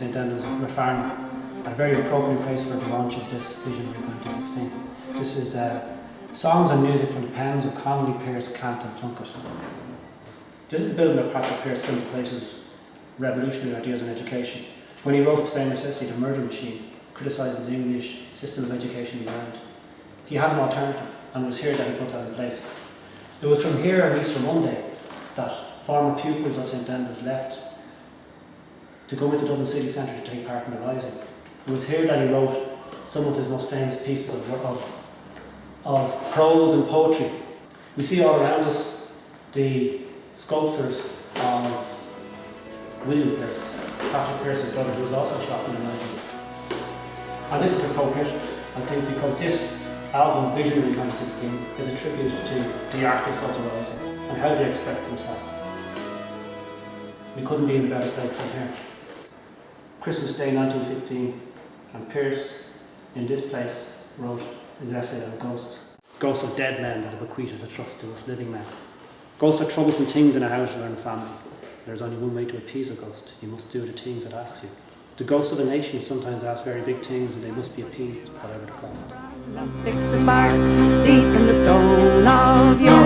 St Enda's Farm, a very appropriate place for the launch of this Visionaries 1916. This is the songs and music from the pens of Connolly, Pearse, Ceannt and PLunkett. This is the building that Patrick Pearse put into place his revolutionary ideas on education. When he wrote his famous essay, The Murder Machine, criticising the English system of education in Ireland, he had an alternative, and it was here that he put that in place. It was from here on Easter Monday that former pupils of St Enda's left to go into Dublin city centre to take part in the rising. It was here that he wrote some of his most famous pieces of prose and poetry. We see all around us the sculptures of William Pearse, Patrick Pearse's brother, who was also shot in the rising. And this is appropriate, I think, because this album, Visionary 2016, is a tribute to the artists of the rising and how they expressed themselves. We couldn't be in a better place than here. Christmas Day 1915, and Pearse, in this place, wrote his essay on ghosts. Ghosts of dead men that have bequeathed a trust to us living men. Ghosts are troublesome things in a house or in a family. There's only one way to appease a ghost. You must do the things it asks you. The ghosts of the nation sometimes ask very big things, and they must be appeased, whatever the cost. Fix the spark deep in the stone of your